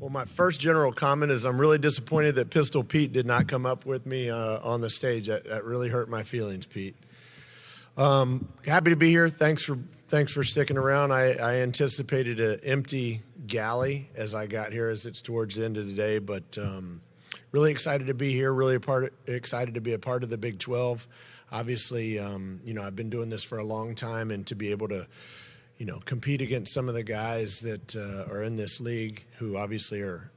Well, my first general comment is I'm really disappointed that Pistol Pete did not come up with me on the stage. That really hurt my feelings, Pete. Happy to be here. Thanks for sticking around. I anticipated an empty galley as I got here, as it's towards the end of the day, but really excited to be here. Really excited to be a part of the Big 12. Obviously, I've been doing this for a long time, and to be able to compete against some of the guys that are in this league who obviously are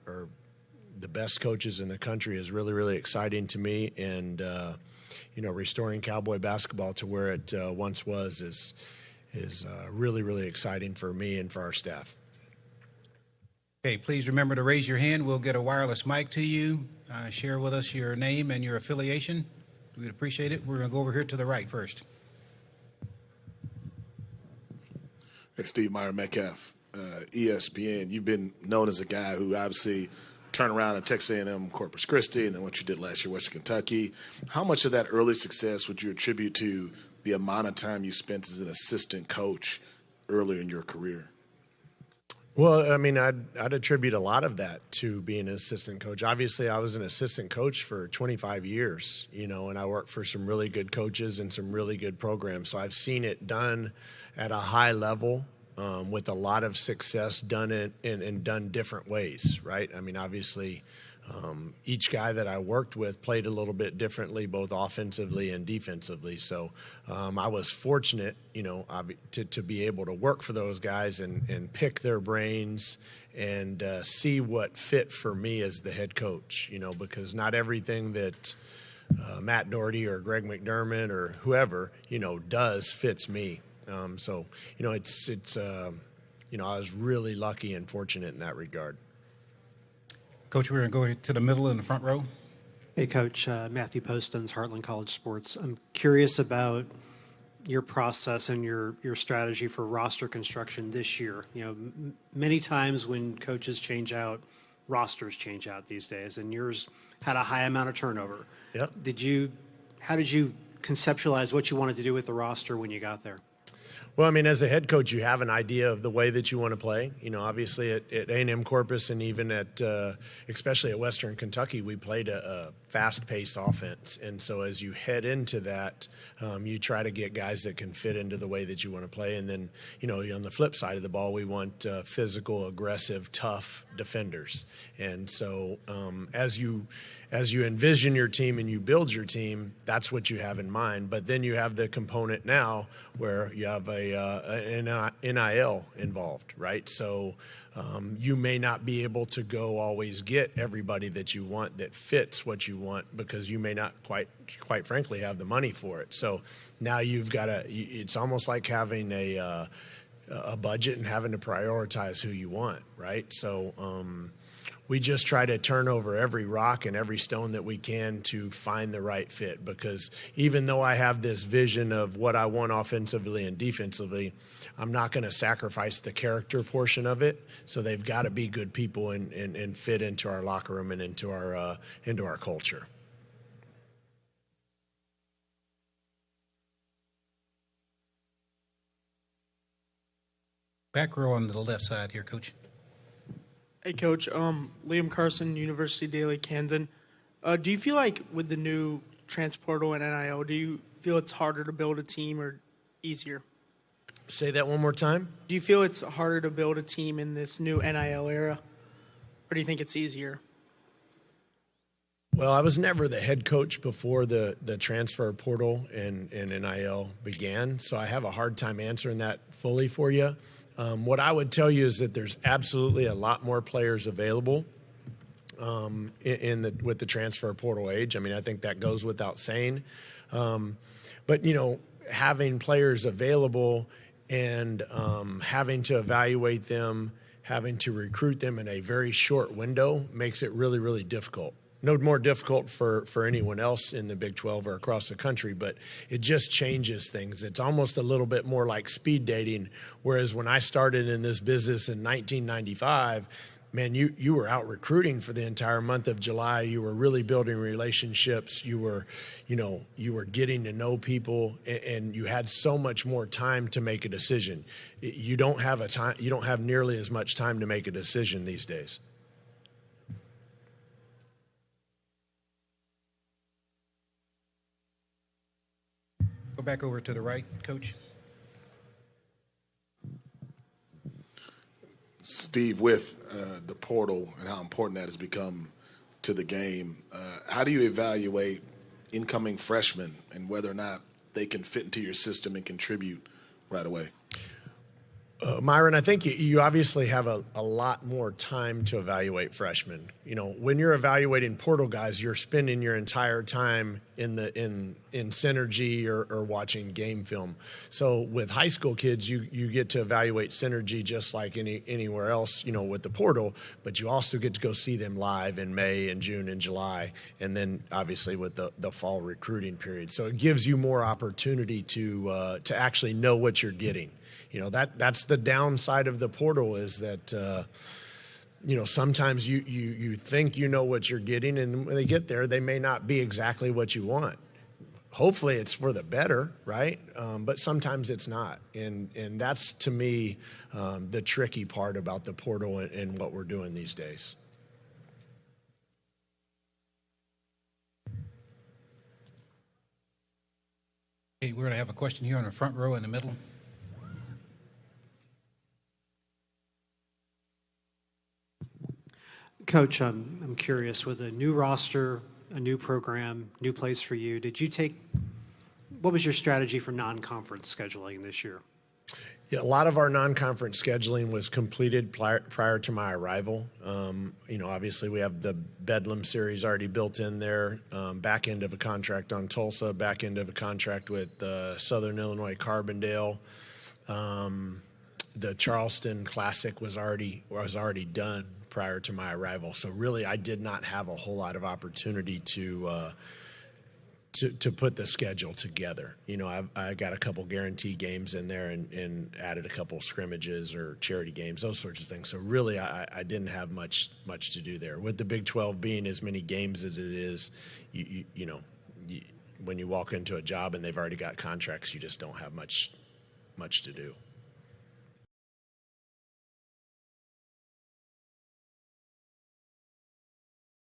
the best coaches in the country is really, really exciting to me. And, restoring Cowboy basketball to where it once was is really, really exciting for me and for our staff. Okay, please remember to raise your hand. We'll get a wireless mic to you. Share with us your name and your affiliation. We'd appreciate it. We're going to go over here to the right first. Hey, Steve Meyer Metcalf, ESPN. You've been known as a guy who obviously turned around at Texas A&M, Corpus Christi, and then what you did last year, Western Kentucky. How much of that early success would you attribute to the amount of time you spent as an assistant coach earlier in your career? Well, I mean, I'd attribute a lot of that to being an assistant coach. Obviously, I was an assistant coach for 25 years, and I worked for some really good coaches and some really good programs. So I've seen it done at a high level with a lot of success, done it and done different ways, right? I mean, obviously, each guy that I worked with played a little bit differently, both offensively and defensively. So I was fortunate, to be able to work for those guys and pick their brains and see what fit for me as the head coach, because not everything that Matt Doherty or Greg McDermott or whoever, does fits me. I was really lucky and fortunate in that regard. Coach, we're going to go to the middle in the front row. Hey, Coach. Matthew Postons, Heartland College Sports. I'm curious about your process and your strategy for roster construction this year. Many times when coaches change out, rosters change out these days, and yours had a high amount of turnover. Yep. How did you conceptualize what you wanted to do with the roster when you got there? Well, I mean, as a head coach, you have an idea of the way that you want to play. Obviously at A&M Corpus and even especially at Western Kentucky, we played a fast-paced offense. And so as you head into that, you try to get guys that can fit into the way that you want to play. And then, on the flip side of the ball, we want physical, aggressive, tough defenders. And so as you envision your team and you build your team, that's what you have in mind. But then you have the component now where you have an NIL involved, right? So you may not be able to go always get everybody that you want that fits what you want because you may not quite frankly have the money for it. So now you've got it's almost like having a budget and having to prioritize who you want, right? So we just try to turn over every rock and every stone that we can to find the right fit, because even though I have this vision of what I want offensively and defensively, I'm not going to sacrifice the character portion of it. So they've got to be good people and fit into our locker room and into our culture. Back row on the left side here, Coach. Hey, Coach. Liam Carson, University Daily, Camden. Do you feel like with the new transfer portal and NIL, do you feel it's harder to build a team or easier? Say that one more time. Do you feel it's harder to build a team in this new NIL era, or do you think it's easier? Well, I was never the head coach before the transfer portal and NIL began, so I have a hard time answering that fully for you. What I would tell you is that there's absolutely a lot more players available with the transfer portal age. I mean, I think that goes without saying. But having players available and having to evaluate them, having to recruit them in a very short window makes it really, really difficult. No more difficult for anyone else in the Big 12 or across the country, but it just changes things. It's almost a little bit more like speed dating, whereas when I started in this business in 1995, man, you were out recruiting for the entire month of July. You were really building relationships. You were getting to know people, and you had so much more time to make a decision. You don't have nearly as much time to make a decision these days. Go back over to the right, Coach. Steve, with the portal and how important that has become to the game, how do you evaluate incoming freshmen and whether or not they can fit into your system and contribute right away? Myron, I think you obviously have a lot more time to evaluate freshmen. You know, when you're evaluating portal guys, you're spending your entire time in synergy or watching game film. So with high school kids, you get to evaluate synergy just like anywhere else, you know, with the portal, but you also get to go see them live in May and June and July, and then obviously with the fall recruiting period. So it gives you more opportunity to actually know what you're getting. You know, that's the downside of the portal is that, you know, sometimes you think you know what you're getting, and when they get there, they may not be exactly what you want. Hopefully it's for the better, right? But sometimes it's not. And that's, to me, the tricky part about the portal and what we're doing these days. Okay, we're going to have a question here on the front row in the middle. Coach, I'm curious, with a new roster, a new program, new place for you, what was your strategy for non-conference scheduling this year? Yeah, a lot of our non-conference scheduling was completed prior to my arrival. You know, obviously we have the Bedlam series already built in there, back end of a contract on Tulsa, back end of a contract with Southern Illinois Carbondale. The Charleston Classic was already done prior to my arrival. So really, I did not have a whole lot of opportunity to put the schedule together. You know, I got a couple guarantee games in there and added a couple scrimmages or charity games, those sorts of things. So really, I didn't have much to do there. With the Big 12 being as many games as it is, you know, when you walk into a job and they've already got contracts, you just don't have much to do.